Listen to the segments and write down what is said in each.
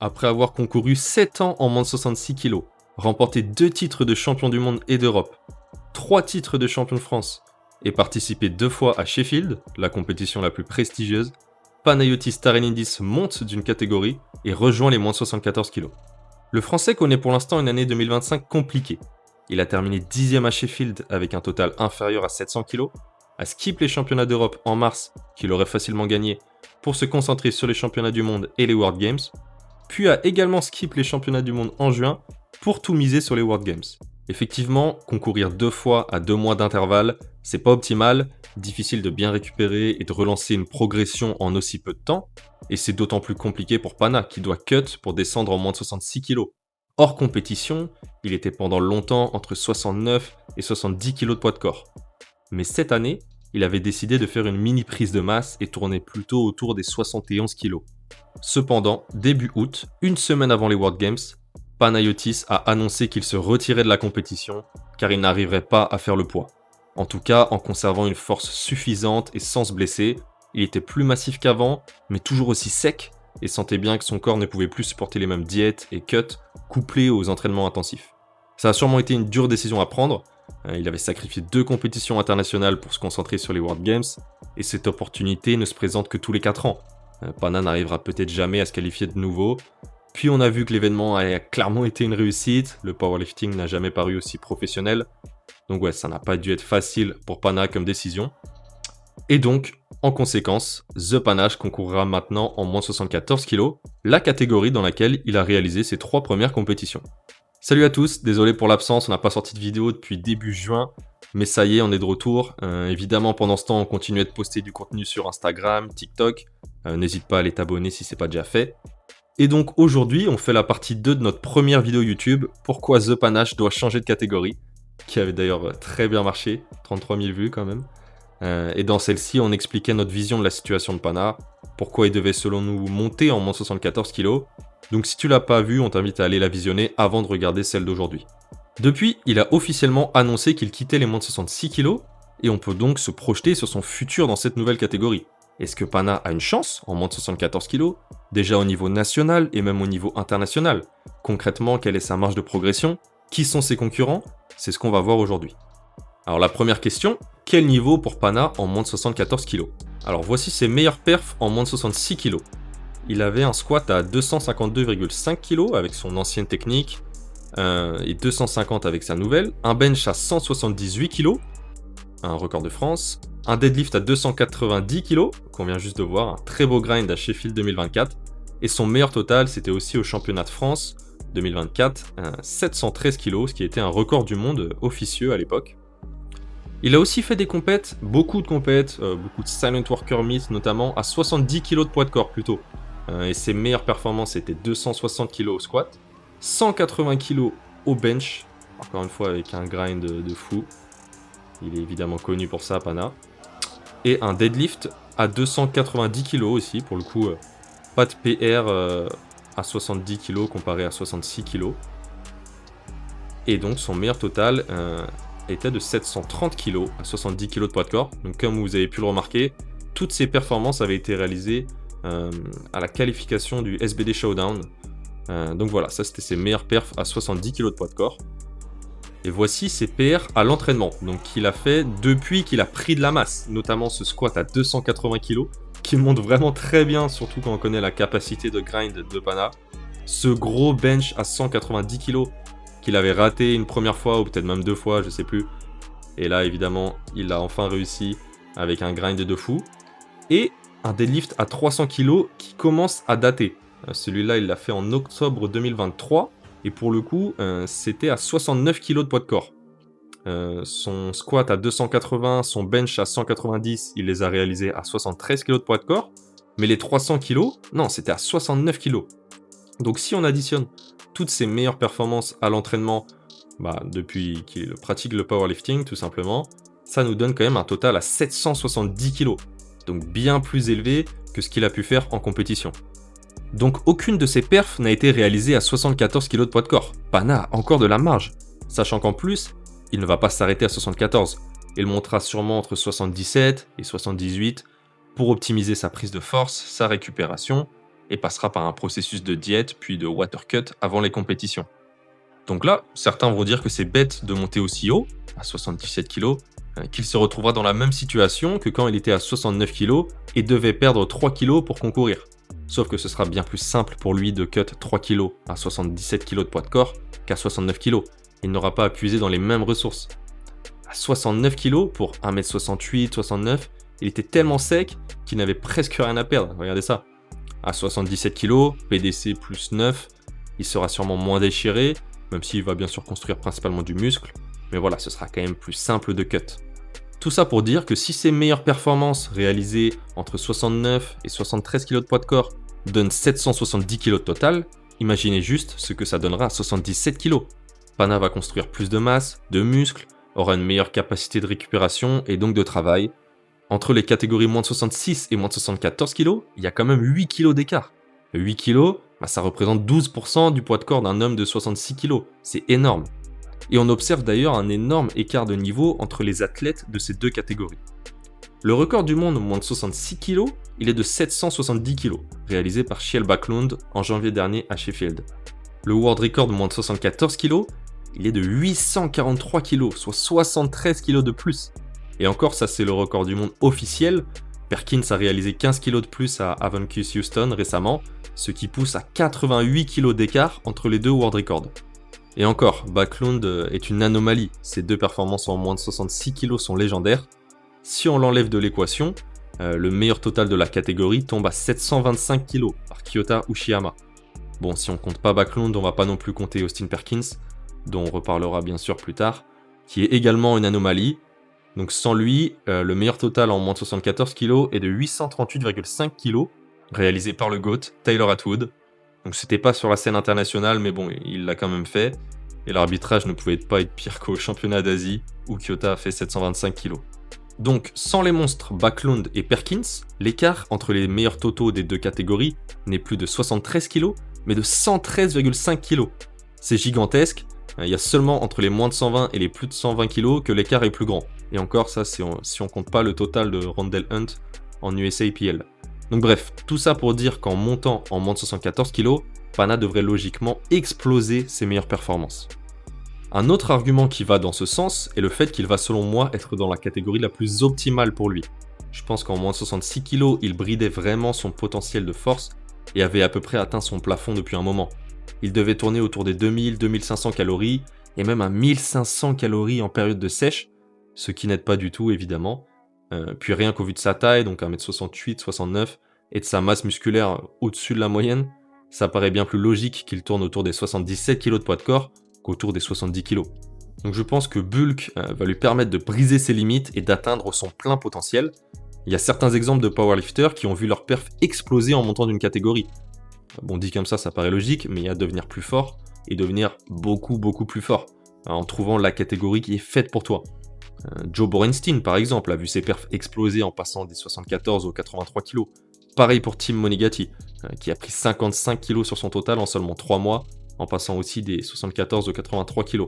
Après avoir concouru 7 ans en moins de 66 kg, remporté 2 titres de champion du monde et d'Europe, 3 titres de champion de France et participé 2 fois à Sheffield, la compétition la plus prestigieuse, Panayotis Starenidis monte d'une catégorie et rejoint les moins de 74 kg. Le Français connaît pour l'instant une année 2025 compliquée. Il a terminé 10e à Sheffield avec un total inférieur à 700 kg, a skip les championnats d'Europe en mars, qu'il aurait facilement gagné, pour se concentrer sur les championnats du monde et les World Games, puis a également skip les championnats du monde en juin pour tout miser sur les World Games. Effectivement, concourir 2 fois à 2 mois d'intervalle, c'est pas optimal, difficile de bien récupérer et de relancer une progression en aussi peu de temps, et c'est d'autant plus compliqué pour Pana qui doit cut pour descendre en moins de 66 kg. Hors compétition, il était pendant longtemps entre 69 et 70 kg de poids de corps. Mais cette année, il avait décidé de faire une mini prise de masse et tourner plutôt autour des 71 kg. Cependant, début août, une semaine avant les World Games, Panayotis a annoncé qu'il se retirait de la compétition car il n'arriverait pas à faire le poids. En tout cas, en conservant une force suffisante et sans se blesser, il était plus massif qu'avant, mais toujours aussi sec, et sentait bien que son corps ne pouvait plus supporter les mêmes diètes et cuts couplés aux entraînements intensifs. Ça a sûrement été une dure décision à prendre. Il avait sacrifié 2 compétitions internationales pour se concentrer sur les World Games, et cette opportunité ne se présente que tous les 4 ans. Pana n'arrivera peut-être jamais à se qualifier de nouveau. Puis on a vu que l'événement a clairement été une réussite, le powerlifting n'a jamais paru aussi professionnel. Donc ouais, ça n'a pas dû être facile pour Pana comme décision. Et donc, en conséquence, The Panache concourra maintenant en moins 74 kg, la catégorie dans laquelle il a réalisé ses 3 premières compétitions. Salut à tous, désolé pour l'absence, on n'a pas sorti de vidéo depuis début juin, mais ça y est, on est de retour. Évidemment, pendant ce temps, on continuait de poster du contenu sur Instagram, TikTok. N'hésite pas à aller t'abonner si c'est pas déjà fait. Et donc aujourd'hui, on fait la partie 2 de notre première vidéo YouTube, pourquoi The Panache doit changer de catégorie, qui avait d'ailleurs très bien marché, 33 000 vues quand même. Et dans celle-ci, on expliquait notre vision de la situation de Pana, pourquoi il devait selon nous monter en moins 74 kg. Donc si tu l'as pas vu, on t'invite à aller la visionner avant de regarder celle d'aujourd'hui. Depuis, il a officiellement annoncé qu'il quittait les moins de 66 kg, et on peut donc se projeter sur son futur dans cette nouvelle catégorie. Est-ce que Pana a une chance en moins de 74 kg, déjà au niveau national et même au niveau international? Concrètement, quelle est sa marge de progression? Qui sont ses concurrents? C'est ce qu'on va voir aujourd'hui. Alors la première question, quel niveau pour Pana en moins de 74 kg? Alors voici ses meilleurs perfs en moins de 66 kg. Il avait un squat à 252,5 kg avec son ancienne technique et 250 avec sa nouvelle, un bench à 178 kg, un record de France, un deadlift à 290 kg, qu'on vient juste de voir, un très beau grind à Sheffield 2024, et son meilleur total c'était aussi au championnat de France 2024, 713 kg, ce qui était un record du monde officieux à l'époque. Il a aussi fait des compètes, beaucoup de silent worker meet notamment, à 70 kg de poids de corps plutôt. Et ses meilleures performances étaient 260 kg au squat, 180 kg au bench, encore une fois avec un grind de fou. Il est évidemment connu pour ça, Pana. Et un deadlift à 290 kg aussi, pour le coup, pas de PR à 70 kg comparé à 66 kg. Et donc son meilleur total était de 730 kg à 70 kg de poids de corps. Donc comme vous avez pu le remarquer, toutes ces performances avaient été réalisées à la qualification du SBD Showdown. Donc voilà, ça c'était ses meilleurs perfs à 70 kg de poids de corps. Et voici ses PR à l'entraînement, donc qu'il a fait depuis qu'il a pris de la masse, notamment ce squat à 280 kg, qui monte vraiment très bien, surtout quand on connaît la capacité de grind de Pana. Ce gros bench à 190 kg qu'il avait raté une première fois, ou peut-être même 2 fois, je sais plus. Et là, évidemment, il a enfin réussi avec un grind de fou. Et un deadlift à 300 kg qui commence à dater. Celui-là, il l'a fait en octobre 2023. Et pour le coup, c'était à 69 kg de poids de corps. Son squat à 280, son bench à 190, il les a réalisés à 73 kg de poids de corps. Mais les 300 kg, non, c'était à 69 kg. Donc si on additionne toutes ses meilleures performances à l'entraînement, depuis qu'il pratique le powerlifting tout simplement, ça nous donne quand même un total à 770 kg. Donc bien plus élevé que ce qu'il a pu faire en compétition. Donc aucune de ces perfs n'a été réalisée à 74 kg de poids de corps. Pana a encore de la marge, sachant qu'en plus, il ne va pas s'arrêter à 74. Il montera sûrement entre 77 et 78 pour optimiser sa prise de force, sa récupération et passera par un processus de diète puis de water cut avant les compétitions. Donc là, certains vont dire que c'est bête de monter aussi haut, à 77 kg, qu'il se retrouvera dans la même situation que quand il était à 69 kg et devait perdre 3 kg pour concourir. Sauf que ce sera bien plus simple pour lui de cut 3 kg à 77 kg de poids de corps qu'à 69 kg. Il n'aura pas à puiser dans les mêmes ressources. À 69 kg, pour 1m68, 69, il était tellement sec qu'il n'avait presque rien à perdre. Regardez ça. À 77 kg, PDC plus 9, il sera sûrement moins déchiré, même s'il va bien sûr construire principalement du muscle. Mais voilà, ce sera quand même plus simple de cut. Tout ça pour dire que si ses meilleures performances réalisées entre 69 et 73 kg de poids de corps donnent 770 kg de total, imaginez juste ce que ça donnera à 77 kg. Pana va construire plus de masse, de muscles, aura une meilleure capacité de récupération et donc de travail. Entre les catégories moins de 66 et moins de 74 kg, il y a quand même 8 kg d'écart. 8 kg, ça représente 12% du poids de corps d'un homme de 66 kg. C'est énorme. Et on observe d'ailleurs un énorme écart de niveau entre les athlètes de ces deux catégories. Le record du monde moins de 66 kg, il est de 770 kg, réalisé par Kjell Backlund en janvier dernier à Sheffield. Le world record moins de 74 kg, il est de 843 kg, soit 73 kg de plus. Et encore, ça c'est le record du monde officiel. Perkins a réalisé 15 kg de plus à Avancus Houston récemment, ce qui pousse à 88 kg d'écart entre les deux world records. Et encore, Backlund est une anomalie, ses deux performances en moins de 66 kg sont légendaires. Si on l'enlève de l'équation, le meilleur total de la catégorie tombe à 725 kg par Kyota Uchiyama. Bon, si on compte pas Backlund, on va pas non plus compter Austin Perkins, dont on reparlera bien sûr plus tard, qui est également une anomalie. Donc sans lui, le meilleur total en moins de 74 kg est de 838,5 kg, réalisé par le GOAT, Tyler Atwood. Donc c'était pas sur la scène internationale, mais bon, il l'a quand même fait. Et l'arbitrage ne pouvait pas être pire qu'au championnat d'Asie, où Kyota a fait 725 kg. Donc, sans les monstres Backlund et Perkins, l'écart entre les meilleurs totaux des deux catégories n'est plus de 73 kg, mais de 113,5 kg. C'est gigantesque, il y a seulement entre les moins de 120 et les plus de 120 kg que l'écart est plus grand. Et encore, ça, si on compte pas le total de Rondell Hunt en USAPL. Donc bref, tout ça pour dire qu'en montant en moins de 74 kg, Pana devrait logiquement exploser ses meilleures performances. Un autre argument qui va dans ce sens est le fait qu'il va selon moi être dans la catégorie la plus optimale pour lui. Je pense qu'en moins de 66 kg, il bridait vraiment son potentiel de force et avait à peu près atteint son plafond depuis un moment. Il devait tourner autour des 2000-2500 calories et même à 1500 calories en période de sèche, ce qui n'aide pas du tout évidemment. Puis rien qu'au vu de sa taille, donc 1m68, 69, et de sa masse musculaire au-dessus de la moyenne, ça paraît bien plus logique qu'il tourne autour des 77 kg de poids de corps qu'autour des 70 kg. Donc je pense que Bulk va lui permettre de briser ses limites et d'atteindre son plein potentiel. Il y a certains exemples de powerlifters qui ont vu leur perf exploser en montant d'une catégorie. Bon, dit comme ça paraît logique, mais il y a devenir plus fort et devenir beaucoup plus fort, en trouvant la catégorie qui est faite pour toi. Joe Borenstein, par exemple, a vu ses perfs exploser en passant des 74 aux 83 kg. Pareil pour Tim Monigati, qui a pris 55 kg sur son total en seulement 3 mois, en passant aussi des 74 aux 83 kg.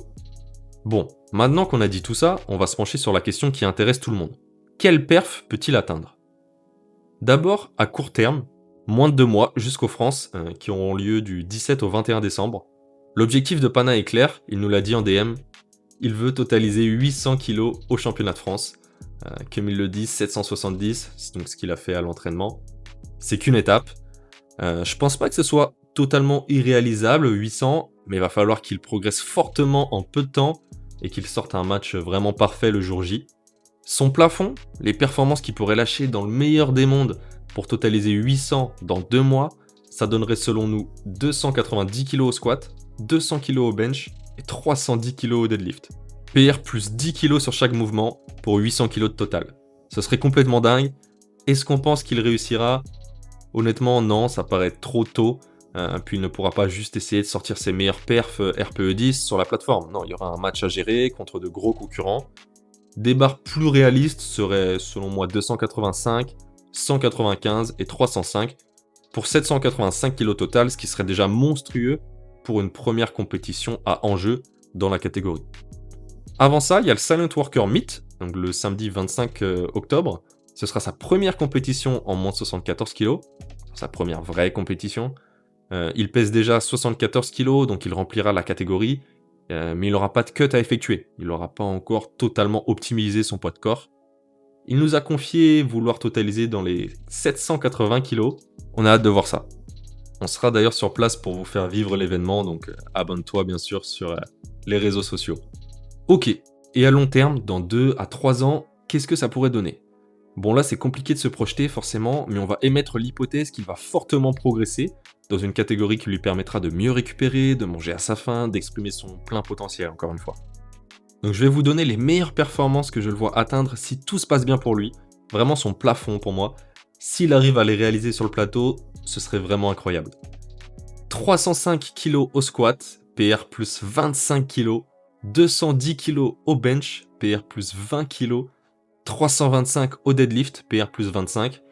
Bon, maintenant qu'on a dit tout ça, on va se pencher sur la question qui intéresse tout le monde. Quel perf peut-il atteindre ? D'abord, à court terme, moins de 2 mois jusqu'aux France, qui auront lieu du 17 au 21 décembre. L'objectif de Pana est clair, il nous l'a dit en DM, il veut totaliser 800 kg au championnat de France. Comme il le dit, 770, c'est donc ce qu'il a fait à l'entraînement. C'est qu'une étape. Je pense pas que ce soit totalement irréalisable, 800, mais il va falloir qu'il progresse fortement en peu de temps et qu'il sorte un match vraiment parfait le jour J. Son plafond, les performances qu'il pourrait lâcher dans le meilleur des mondes pour totaliser 800 dans 2 mois, ça donnerait selon nous 290 kg au squat, 200 kg au bench et 310 kg au deadlift. PR plus 10 kg sur chaque mouvement pour 800 kg de total. Ce serait complètement dingue. Est-ce qu'on pense qu'il réussira ? Honnêtement, non, ça paraît trop tôt. Puis il ne pourra pas juste essayer de sortir ses meilleurs perfs RPE 10 sur la plateforme. Non, il y aura un match à gérer contre de gros concurrents. Des barres plus réalistes seraient selon moi 285, 195 et 305 pour 785 kg total, ce qui serait déjà monstrueux pour une première compétition à enjeu dans la catégorie. Avant ça, il y a le Silent Worker Meet, donc le samedi 25 octobre. Ce sera sa première compétition en moins de 74 kg. sa première vraie compétition. Il pèse déjà 74 kg, donc il remplira la catégorie, mais il n'aura pas de cut à effectuer. Il n'aura pas encore totalement optimisé son poids de corps. Il nous a confié vouloir totaliser dans les 780 kg. On a hâte de voir ça. On sera d'ailleurs sur place pour vous faire vivre l'événement, donc abonne-toi bien sûr sur les réseaux sociaux. Ok, et à long terme, dans 2 à 3 ans, qu'est-ce que ça pourrait donner ? Bon là c'est compliqué de se projeter forcément, mais on va émettre l'hypothèse qu'il va fortement progresser dans une catégorie qui lui permettra de mieux récupérer, de manger à sa faim, d'exprimer son plein potentiel encore une fois. Donc je vais vous donner les meilleures performances que je le vois atteindre si tout se passe bien pour lui, vraiment son plafond pour moi. S'il arrive à les réaliser sur le plateau, ce serait vraiment incroyable. 305 kg au squat, PR plus 25 kg, 210 kg au bench, PR plus 20 kg, 325 au deadlift, PR plus 25,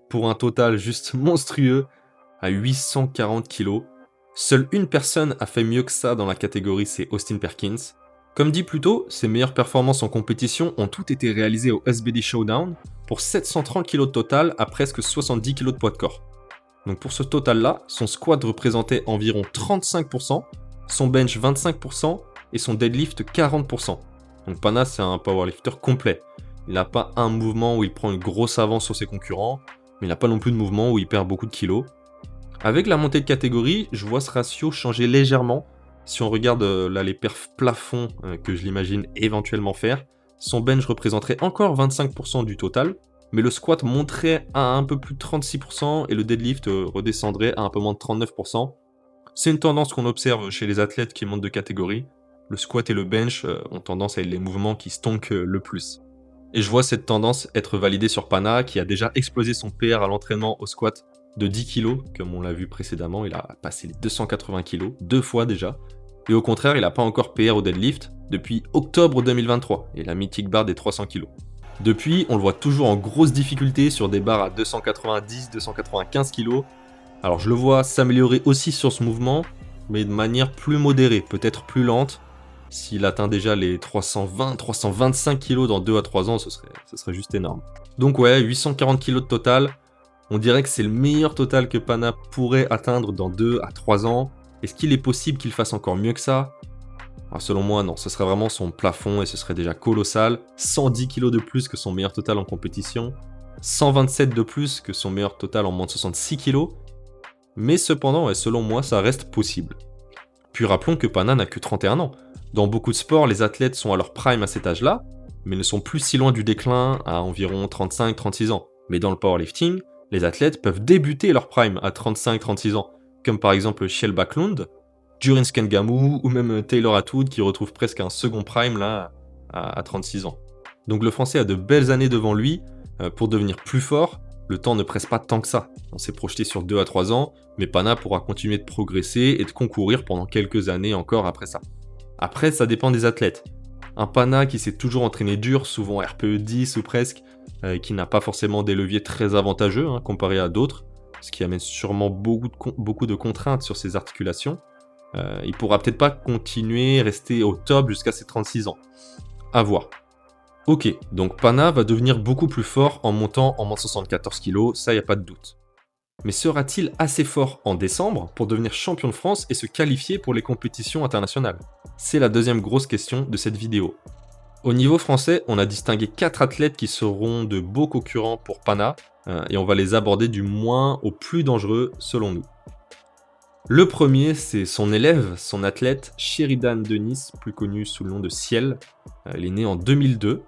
pour un total juste monstrueux à 840 kg. Seule une personne a fait mieux que ça dans la catégorie, c'est Austin Perkins. Comme dit plus tôt, ses meilleures performances en compétition ont toutes été réalisées au SBD Showdown pour 730 kg de total à presque 70 kg de poids de corps. Donc pour ce total-là, son squat représentait environ 35%, son bench 25% et son deadlift 40%. Donc Pana c'est un powerlifter complet. Il n'a pas un mouvement où il prend une grosse avance sur ses concurrents, mais il n'a pas non plus de mouvement où il perd beaucoup de kilos. Avec la montée de catégorie, je vois ce ratio changer légèrement. Si on regarde là les perfs plafonds que je l'imagine éventuellement faire, son bench représenterait encore 25% du total, mais le squat monterait à un peu plus de 36% et le deadlift redescendrait à un peu moins de 39%. C'est une tendance qu'on observe chez les athlètes qui montent de catégorie. Le squat et le bench ont tendance à être les mouvements qui stonkent le plus. Et je vois cette tendance être validée sur Pana, qui a déjà explosé son PR à l'entraînement au squat de 10 kg, comme on l'a vu précédemment, il a passé les 280 kg, 2 fois déjà. Et au contraire, il n'a pas encore PR au deadlift depuis octobre 2023, et la mythique barre des 300 kg. Depuis, on le voit toujours en grosse difficulté sur des barres à 290-295 kg. Alors je le vois s'améliorer aussi sur ce mouvement, mais de manière plus modérée, peut-être plus lente. S'il atteint déjà les 320-325 kg dans 2 à 3 ans, ce serait juste énorme. Donc ouais, 840 kg de total. On dirait que c'est le meilleur total que Pana pourrait atteindre dans 2 à 3 ans. Est-ce qu'il est possible qu'il fasse encore mieux que ça ? Alors selon moi, non, ce serait vraiment son plafond et ce serait déjà colossal. 110 kg de plus que son meilleur total en compétition. 127 de plus que son meilleur total en moins de 66 kg. Mais cependant, selon moi, ça reste possible. Puis rappelons que Pana n'a que 31 ans. Dans beaucoup de sports, les athlètes sont à leur prime à cet âge-là, mais ne sont plus si loin du déclin à environ 35-36 ans. Mais dans le powerlifting, les athlètes peuvent débuter leur prime à 35-36 ans, comme par exemple Kjell Backlund, Durin Skengamu ou même Taylor Atwood qui retrouve presque un second prime là à 36 ans. Donc le français a de belles années devant lui pour devenir plus fort. Le temps ne presse pas tant que ça. On s'est projeté sur 2 à 3 ans, mais Pana pourra continuer de progresser et de concourir pendant quelques années encore après ça. Après, ça dépend des athlètes. Un Pana qui s'est toujours entraîné dur, souvent RPE 10 ou presque, qui n'a pas forcément des leviers très avantageux comparé à d'autres, ce qui amène sûrement beaucoup de contraintes sur ses articulations, il pourra peut-être pas continuer, rester au top jusqu'à ses 36 ans. À voir. Ok, donc Pana va devenir beaucoup plus fort en montant en moins 74 kg, ça y a pas de doute. Mais sera-t-il assez fort en décembre pour devenir champion de France et se qualifier pour les compétitions internationales ? C'est la deuxième grosse question de cette vidéo. Au niveau français, on a distingué 4 athlètes qui seront de beaux concurrents pour Pana, et on va les aborder du moins au plus dangereux selon nous. Le premier, c'est son élève, son athlète, Sheridan Dennis, plus connu sous le nom de Ciel. Il est né en 2002.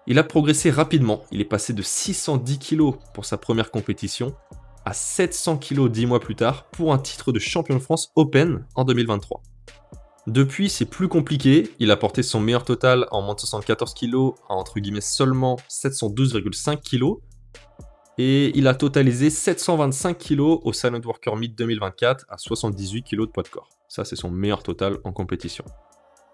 Il a progressé rapidement, il est passé de 610 kg pour sa première compétition à 700 kg 10 mois plus tard pour un titre de champion de France Open en 2023. Depuis, c'est plus compliqué, il a porté son meilleur total en moins de 74 kg à entre guillemets seulement 712,5 kg et il a totalisé 725 kg au Silent Worker Meet 2024 à 78 kg de poids de corps. Ça, c'est son meilleur total en compétition.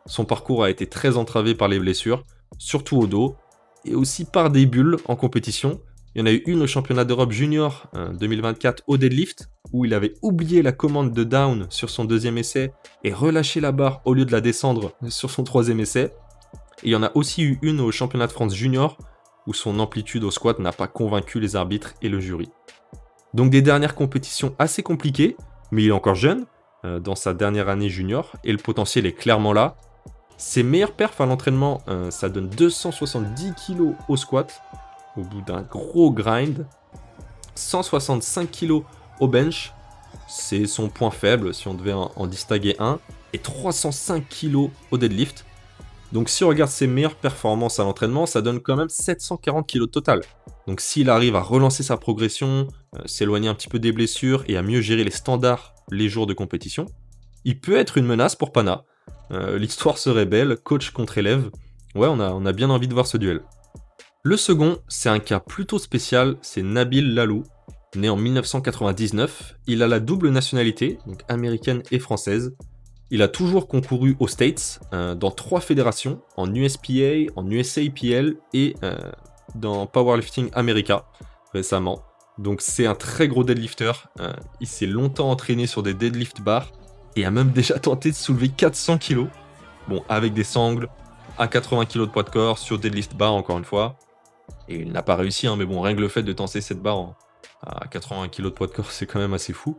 Son parcours a été très entravé par les blessures, surtout au dos, et aussi par des bulles en compétition. Il y en a eu une au championnat d'Europe junior 2024 au deadlift, où il avait oublié la commande de down sur son deuxième essai et relâché la barre au lieu de la descendre sur son troisième essai. Et il y en a aussi eu une au championnat de France junior, où son amplitude au squat n'a pas convaincu les arbitres et le jury. Donc des dernières compétitions assez compliquées, mais il est encore jeune, dans sa dernière année junior, et le potentiel est clairement là. Ses meilleurs perfs à l'entraînement, ça donne 270 kg au squat, au bout d'un gros grind, 165 kg au bench, c'est son point faible si on devait en distinguer un, et 305 kg au deadlift. Donc si on regarde ses meilleures performances à l'entraînement, ça donne quand même 740 kg total. Donc s'il arrive à relancer sa progression, s'éloigner un petit peu des blessures et à mieux gérer les standards les jours de compétition, il peut être une menace pour Pana. L'histoire serait belle, coach contre élève. Ouais, on a bien envie de voir ce duel. Le second, c'est un cas plutôt spécial, c'est Nabil Lalou. Né en 1999, il a la double nationalité, donc américaine et française. Il a toujours concouru aux States, dans 3 fédérations, en USPA, en USAPL et dans Powerlifting America, récemment. Donc c'est un très gros deadlifter, il s'est longtemps entraîné sur des deadlift bars, et a même déjà tenté de soulever 400 kg. Bon, avec des sangles, à 80 kg de poids de corps, sur deadlift bar encore une fois. Et il n'a pas réussi, mais bon, rien que le fait de tenter cette barre à 80 kg de poids de corps, c'est quand même assez fou.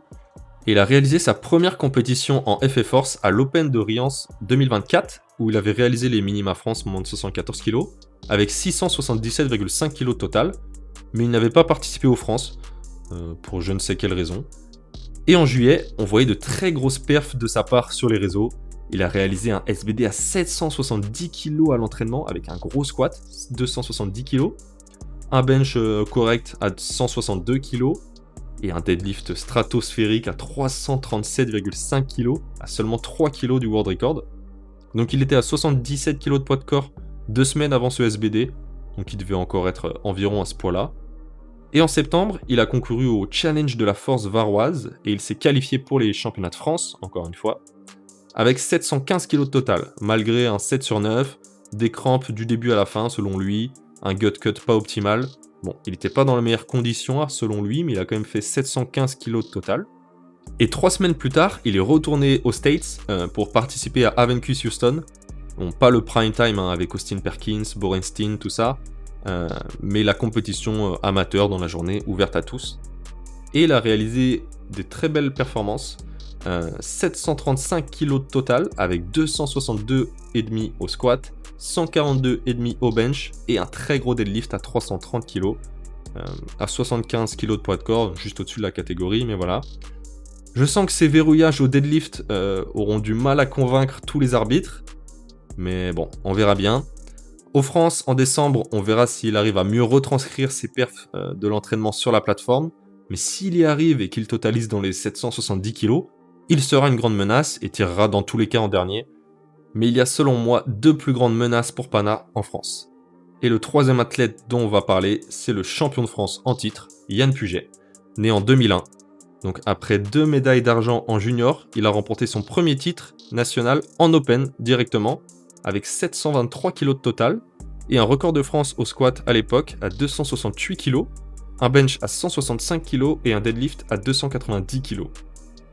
Et il a réalisé sa première compétition en FA Force à l'Open de Riance 2024, où il avait réalisé les minima France moins de 74 kg, avec 677,5 kg total, mais il n'avait pas participé aux France, pour je ne sais quelle raison. Et en juillet, on voyait de très grosses perfs de sa part sur les réseaux. Il a réalisé un SBD à 770 kg à l'entraînement avec un gros squat, 270 kg, un bench correct à 162 kg et un deadlift stratosphérique à 337,5 kg, à seulement 3 kg du world record. Donc il était à 77 kg de poids de corps 2 semaines avant ce SBD, donc il devait encore être environ à ce poids-là. Et en septembre, il a concouru au Challenge de la Force varoise et il s'est qualifié pour les championnats de France, encore une fois, avec 715 kg de total, malgré un 7 sur 9, des crampes du début à la fin selon lui, un gut cut pas optimal. Bon, il n'était pas dans les meilleures conditions selon lui, mais il a quand même fait 715 kg de total. Et 3 semaines plus tard, il est retourné aux States pour participer à Aventus Houston. Bon, pas le prime time avec Austin Perkins, Borenstein, tout ça, mais la compétition amateur dans la journée, ouverte à tous. Et il a réalisé des très belles performances, 735 kg de total avec 262,5 au squat, 142,5 au bench et un très gros deadlift à 330 kg, à 75 kg de poids de corps, juste au-dessus de la catégorie, mais voilà. Je sens que ces verrouillages au deadlift auront du mal à convaincre tous les arbitres, mais bon, on verra bien. Aux France, en décembre, on verra s'il arrive à mieux retranscrire ses perfs de l'entraînement sur la plateforme, mais s'il y arrive et qu'il totalise dans les 770 kg, il sera une grande menace et tirera dans tous les cas en dernier. Mais il y a selon moi 2 plus grandes menaces pour Pana en France. Et le troisième athlète dont on va parler, c'est le champion de France en titre, Yann Puget, né en 2001. Donc après 2 médailles d'argent en junior, il a remporté son premier titre national en Open directement, avec 723 kg de total, et un record de France au squat à l'époque à 268 kg, un bench à 165 kg et un deadlift à 290 kg.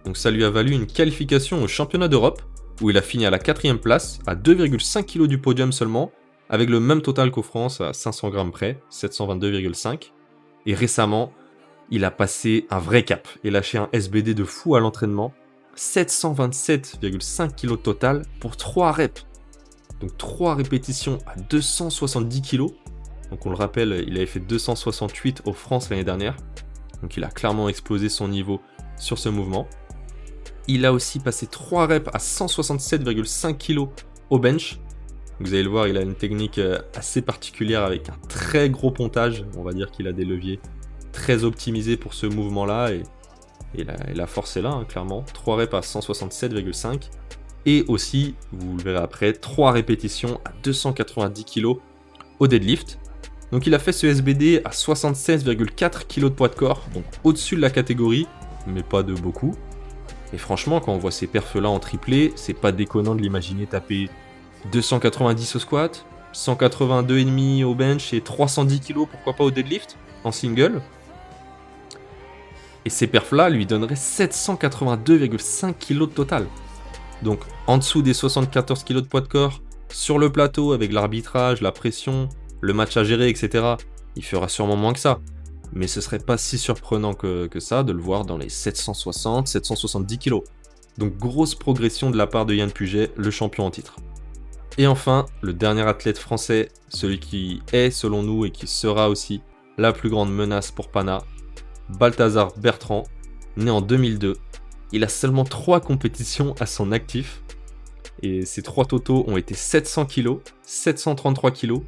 Donc ça lui a valu une qualification au championnat d'Europe, où il a fini à la 4ème place, à 2,5 kg du podium seulement, avec le même total qu'aux France à 500 grammes près, 722,5. Et récemment, il a passé un vrai cap et lâché un SBD de fou à l'entraînement, 727,5 kg total pour 3 reps. Donc 3 répétitions à 270 kg. Donc on le rappelle, il avait fait 268 aux France l'année dernière. Donc il a clairement explosé son niveau sur ce mouvement. Il a aussi passé 3 reps à 167,5 kg au bench. Vous allez le voir, il a une technique assez particulière avec un très gros pontage. On va dire qu'il a des leviers très optimisés pour ce mouvement-là. Et la force est là, clairement. 3 reps à 167,5. Et aussi, vous le verrez après, 3 répétitions à 290 kg au deadlift. Donc il a fait ce SBD à 76,4 kg de poids de corps, donc au-dessus de la catégorie, mais pas de beaucoup. Et franchement, quand on voit ces perfs-là en triplé, c'est pas déconnant de l'imaginer taper 290 au squat, 182,5 au bench et 310 kg, pourquoi pas au deadlift, en single. Et ces perfs-là lui donneraient 782,5 kg de total. Donc en dessous des 74 kg de poids de corps, sur le plateau avec l'arbitrage, la pression, le match à gérer, etc., il fera sûrement moins que ça. mais ce serait pas si surprenant que ça de le voir dans les 760, 770 kg. Donc grosse progression de la part de Yann Puget, le champion en titre. Et enfin, le dernier athlète français, celui qui est selon nous et qui sera aussi la plus grande menace pour Pana, Balthazar Bertrand, né en 2002. Il a seulement 3 compétitions à son actif, et ces 3 totaux ont été 700 kg, 733 kg,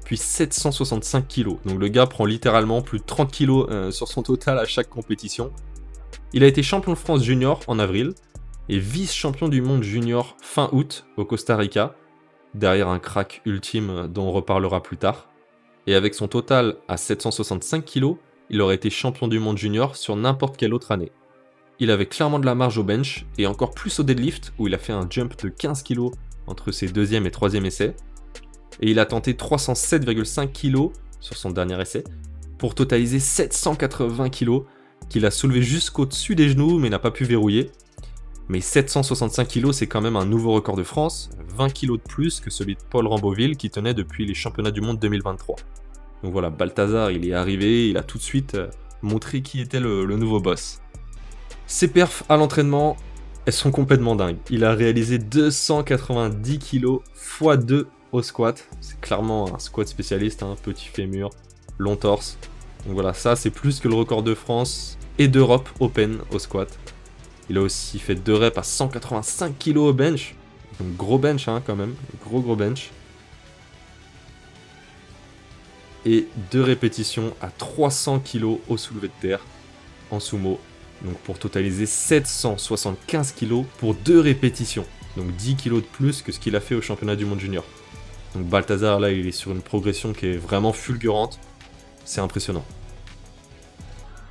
puis 765 kg. Donc le gars prend littéralement plus de 30 kg sur son total à chaque compétition. Il a été champion de France junior en avril, et vice-champion du monde junior fin août au Costa Rica, derrière un crack ultime dont on reparlera plus tard. Et avec son total à 765 kg, il aurait été champion du monde junior sur n'importe quelle autre année. Il avait clairement de la marge au bench, et encore plus au deadlift, où il a fait un jump de 15 kg entre ses deuxième et troisième essais. Et il a tenté 307,5 kg sur son dernier essai, pour totaliser 780 kg, qu'il a soulevé jusqu'au-dessus des genoux, mais n'a pas pu verrouiller. Mais 765 kg, c'est quand même un nouveau record de France, 20 kg de plus que celui de Paul Ramboville qui tenait depuis les championnats du monde 2023. Donc voilà, Balthazar, il est arrivé, il a tout de suite montré qui était le nouveau boss. Ses perfs à l'entraînement, elles sont complètement dingues. Il a réalisé 290 kg x 2 au squat. C'est clairement un squat spécialiste, petit fémur, long torse. Donc voilà, ça c'est plus que le record de France et d'Europe Open au squat. Il a aussi fait 2 reps à 185 kg au bench. Donc gros bench quand même, gros bench. Et 2 répétitions à 300 kg au soulevé de terre en sumo. Donc pour totaliser 775 kg pour 2 répétitions. Donc 10 kg de plus que ce qu'il a fait au championnat du monde junior. Donc Balthazar là il est sur une progression qui est vraiment fulgurante. C'est impressionnant.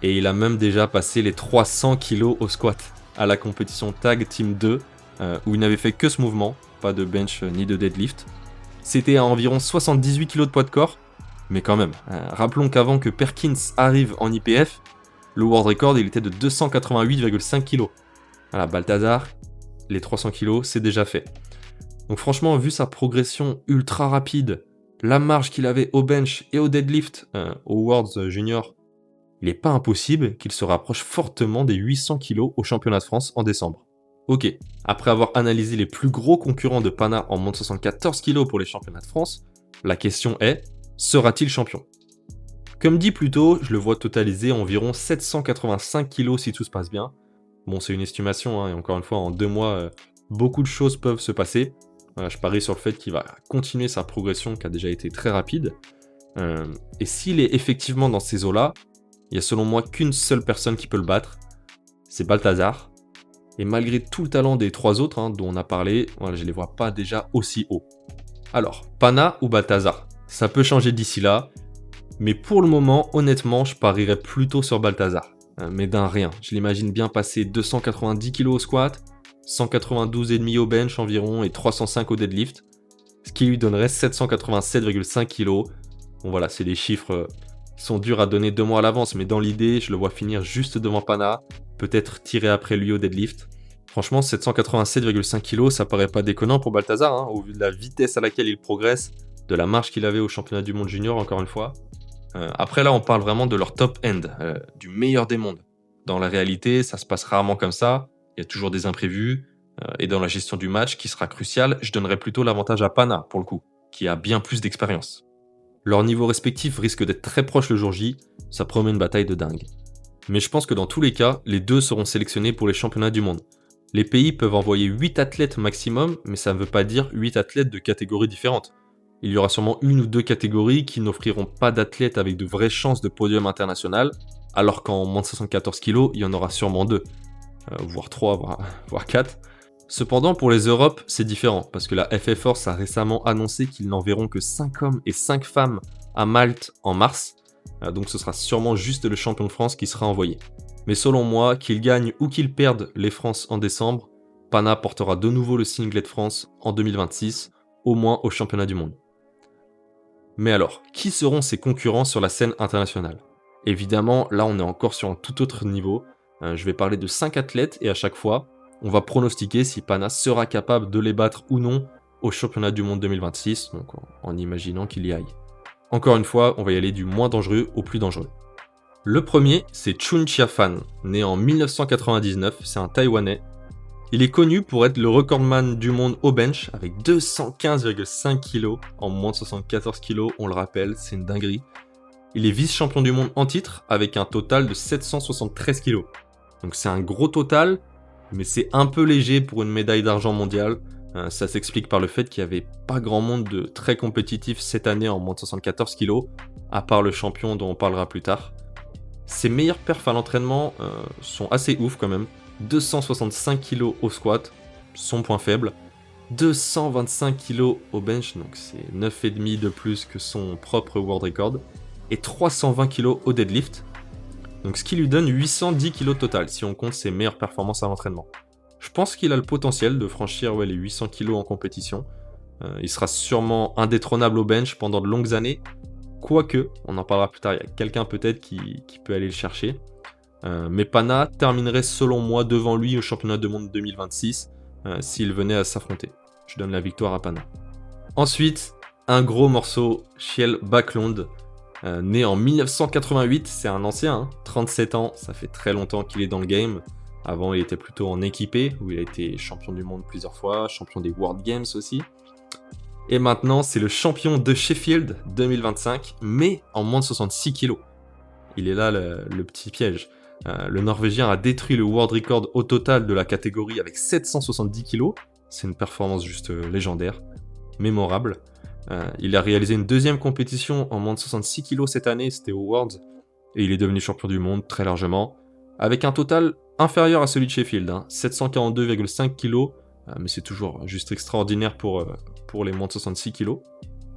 Et il a même déjà passé les 300 kg au squat à la compétition Tag Team 2, où il n'avait fait que ce mouvement, pas de bench ni de deadlift. C'était à environ 78 kg de poids de corps, mais quand même, rappelons qu'avant que Perkins arrive en IPF, le world record il était de 288,5 kg. Voilà, Balthazar, les 300 kg, c'est déjà fait. Donc franchement, vu sa progression ultra rapide, la marge qu'il avait au bench et au deadlift, au Worlds Junior, il n'est pas impossible qu'il se rapproche fortement des 800 kg au championnat de France en décembre. Ok, après avoir analysé les plus gros concurrents de Pana en moins de 74 kg pour les championnats de France, la question est, sera-t-il champion ? Comme dit plus tôt, je le vois totaliser environ 785 kg si tout se passe bien. Bon, c'est une estimation, et encore une fois, en 2 mois, beaucoup de choses peuvent se passer. Je parie sur le fait qu'il va continuer sa progression qui a déjà été très rapide. Et s'il est effectivement dans ces eaux-là, il y a selon moi qu'une seule personne qui peut le battre, c'est Balthazar. Et malgré tout le talent des 3 autres dont on a parlé, voilà, je les vois pas déjà aussi haut. Alors, Pana ou Balthazar ? Ça peut changer d'ici là, mais pour le moment, honnêtement, je parierais plutôt sur Balthazar. Mais d'un rien, je l'imagine bien passer 290 kg au squat, 192,5 au bench environ et 305 au deadlift, ce qui lui donnerait 787,5 kg. Bon voilà, c'est des chiffres qui sont durs à donner 2 mois à l'avance, mais dans l'idée, je le vois finir juste devant Pana, peut-être tirer après lui au deadlift. Franchement, 787,5 kg, ça paraît pas déconnant pour Balthazar, au vu de la vitesse à laquelle il progresse, de la marge qu'il avait au championnat du monde junior, encore une fois. Après là, on parle vraiment de leur top end, du meilleur des mondes. Dans la réalité, ça se passe rarement comme ça, il y a toujours des imprévus, et dans la gestion du match, qui sera cruciale, je donnerais plutôt l'avantage à Pana, pour le coup, qui a bien plus d'expérience. Leurs niveaux respectifs risquent d'être très proches le jour J, ça promet une bataille de dingue. Mais je pense que dans tous les cas, les 2 seront sélectionnés pour les championnats du monde. Les pays peuvent envoyer 8 athlètes maximum, mais ça ne veut pas dire 8 athlètes de catégories différentes. Il y aura sûrement 1 ou 2 catégories qui n'offriront pas d'athlètes avec de vraies chances de podium international, alors qu'en moins de 74 kg, il y en aura sûrement 2, voire 3, voire 4. Cependant, pour les Europes, c'est différent, parce que la FF Force a récemment annoncé qu'ils n'enverront que 5 hommes et 5 femmes à Malte en mars, donc ce sera sûrement juste le champion de France qui sera envoyé. Mais selon moi, qu'ils gagnent ou qu'ils perdent les France en décembre, Pana portera de nouveau le singlet de France en 2026, au moins au championnat du monde. Mais alors, qui seront ses concurrents sur la scène internationale ? Évidemment, là on est encore sur un tout autre niveau. Je vais parler de 5 athlètes et à chaque fois, on va pronostiquer si Pana sera capable de les battre ou non au championnat du monde 2026, donc en imaginant qu'il y aille. Encore une fois, on va y aller du moins dangereux au plus dangereux. Le premier, c'est Chun Chia-Fan, né en 1999, c'est un Taïwanais. Il est connu pour être le recordman du monde au bench avec 215,5 kg en moins de 74 kg, on le rappelle, c'est une dinguerie. Il est vice-champion du monde en titre avec un total de 773 kg. Donc c'est un gros total, mais c'est un peu léger pour une médaille d'argent mondiale. Ça s'explique par le fait qu'il n'y avait pas grand monde de très compétitif cette année en moins de 74 kg, à part le champion dont on parlera plus tard. Ses meilleurs perfs à l'entraînement sont assez ouf quand même. 265 kg au squat, son point faible. 225 kg au bench, donc c'est 9,5 de plus que son propre world record. Et 320 kg au deadlift. Donc ce qui lui donne 810 kg total, si on compte ses meilleures performances à l'entraînement. Je pense qu'il a le potentiel de franchir les 800 kg en compétition. Il sera sûrement indétrônable au bench pendant de longues années. Quoique, on en parlera plus tard, il y a quelqu'un peut-être qui peut aller le chercher. Mais Pana terminerait selon moi devant lui au championnat du monde 2026 s'il venait à s'affronter. Je donne la victoire à Pana. Ensuite, un gros morceau, Kjell Backlund, né en 1988, c'est un ancien, 37 ans, ça fait très longtemps qu'il est dans le game. Avant, il était plutôt en équipé, où il a été champion du monde plusieurs fois, champion des World Games aussi. Et maintenant, c'est le champion de Sheffield 2025, mais en moins de 66 kg. Il est là le petit piège. Le Norvégien a détruit le world record au total de la catégorie avec 770 kg. C'est une performance juste légendaire, mémorable. Il a réalisé une deuxième compétition en moins de 66 kg cette année, c'était aux Worlds, et il est devenu champion du monde très largement, avec un total inférieur à celui de Sheffield, 742,5 kg, mais c'est toujours juste extraordinaire pour les moins de 66 kg.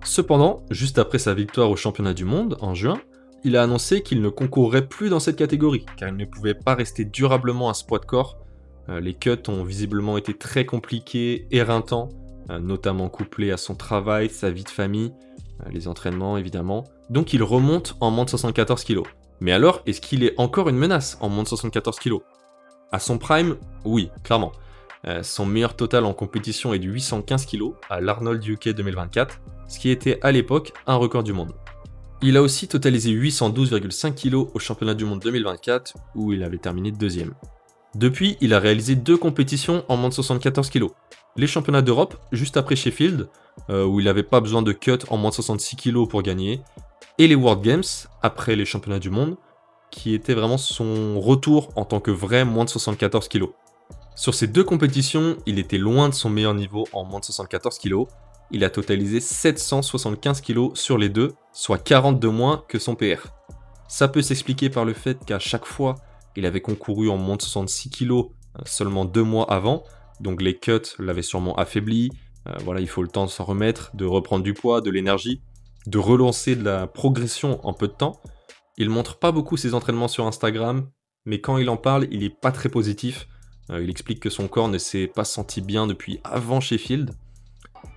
Cependant, juste après sa victoire au championnat du monde, en juin, il a annoncé qu'il ne concourrait plus dans cette catégorie, car il ne pouvait pas rester durablement à ce poids de corps. Les cuts ont visiblement été très compliqués, éreintants, notamment couplés à son travail, sa vie de famille, les entraînements évidemment. Donc il remonte en moins de 74 kg. Mais alors, est-ce qu'il est encore une menace en moins de 74 kg ? À son prime, oui, clairement. Son meilleur total en compétition est de 815 kg à l'Arnold UK 2024, ce qui était à l'époque un record du monde. Il a aussi totalisé 812,5 kg au championnat du monde 2024, où il avait terminé deuxième. Depuis, il a réalisé 2 compétitions en moins de 74 kg. Les championnats d'Europe, juste après Sheffield, où il n'avait pas besoin de cut en moins de 66 kg pour gagner, et les World Games, après les championnats du monde, qui était vraiment son retour en tant que vrai moins de 74 kg. Sur ces 2 compétitions, il était loin de son meilleur niveau en moins de 74 kg. Il a totalisé 775 kg sur les 2, soit 40 de moins que son PR. Ça peut s'expliquer par le fait qu'à chaque fois, il avait concouru en moins de 66 kg seulement 2 mois avant, donc les cuts l'avaient sûrement affaibli. Il faut le temps de s'en remettre, de reprendre du poids, de l'énergie, de relancer de la progression en peu de temps. Il montre pas beaucoup ses entraînements sur Instagram, mais quand il en parle, il est pas très positif. Il explique que son corps ne s'est pas senti bien depuis avant Sheffield.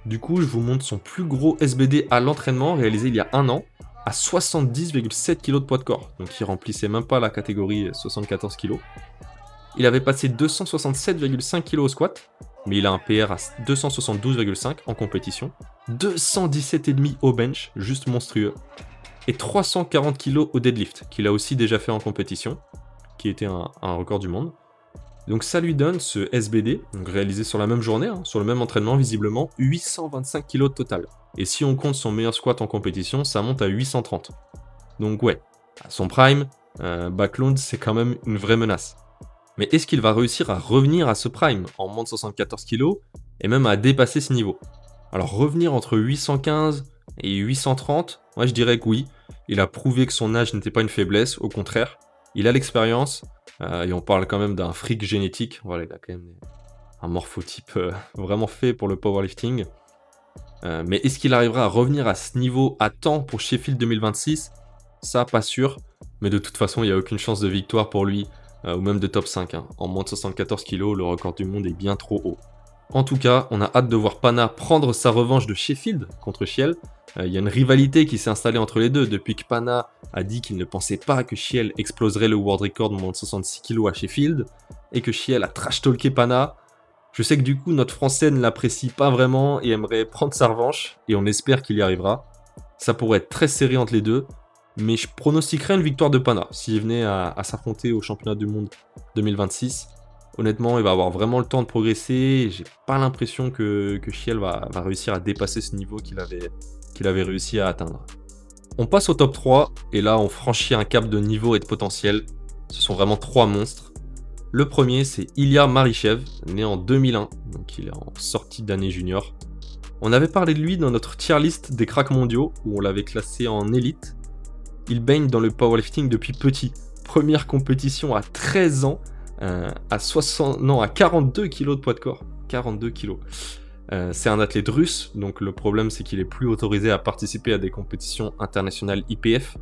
Du coup, je vous montre son plus gros SBD à l'entraînement réalisé il y a 1 an, à 70,7 kg de poids de corps. Donc il remplissait même pas la catégorie 74 kg. Il avait passé 267,5 kg au squat, mais il a un PR à 272,5 en compétition, 217,5 au bench, juste monstrueux, et 340 kg au deadlift, qu'il a aussi déjà fait en compétition, qui était un record du monde. Donc ça lui donne ce SBD, donc réalisé sur la même journée, sur le même entraînement visiblement, 825 kg de total. Et si on compte son meilleur squat en compétition, ça monte à 830. Donc ouais, à son prime, Backlund c'est quand même une vraie menace. Mais est-ce qu'il va réussir à revenir à ce prime en moins de 74 kg et même à dépasser ce niveau ? Alors revenir entre 815 et 830, moi je dirais que oui. Il a prouvé que son âge n'était pas une faiblesse, au contraire. Il a l'expérience, et on parle quand même d'un freak génétique. Voilà, il a quand même un morphotype vraiment fait pour le powerlifting. Mais est-ce qu'il arrivera à revenir à ce niveau à temps pour Sheffield 2026 ? Ça, pas sûr. Mais de toute façon, il n'y a aucune chance de victoire pour lui, ou même de top 5. En moins de 74 kg, le record du monde est bien trop haut. En tout cas, on a hâte de voir Pana prendre sa revanche de Sheffield contre Kjell. Il y a une rivalité qui s'est installée entre les deux depuis que Pana a dit qu'il ne pensait pas que Kjell exploserait le world record de moins de 66 kg à Sheffield, et que Kjell a trash-talké Pana. Je sais que du coup, notre Français ne l'apprécie pas vraiment et aimerait prendre sa revanche, et on espère qu'il y arrivera. Ça pourrait être très serré entre les deux, mais je pronostiquerais une victoire de Pana s'il venait à s'affronter au championnat du monde 2026. Honnêtement, il va avoir vraiment le temps de progresser, et j'ai pas l'impression que Schiel va réussir à dépasser ce niveau qu'il avait réussi à atteindre. On passe au top 3, et là on franchit un cap de niveau et de potentiel. Ce sont vraiment 3 monstres. Le premier, c'est Ilya Marichev, né en 2001, donc il est en sortie d'année junior. On avait parlé de lui dans notre tier list des cracks mondiaux, où on l'avait classé en élite. Il baigne dans le powerlifting depuis petit. Première compétition à 13 ans, à 42 kg de poids de corps. 42 kg. C'est un athlète russe, donc le problème c'est qu'il est plus autorisé à participer à des compétitions internationales IPF,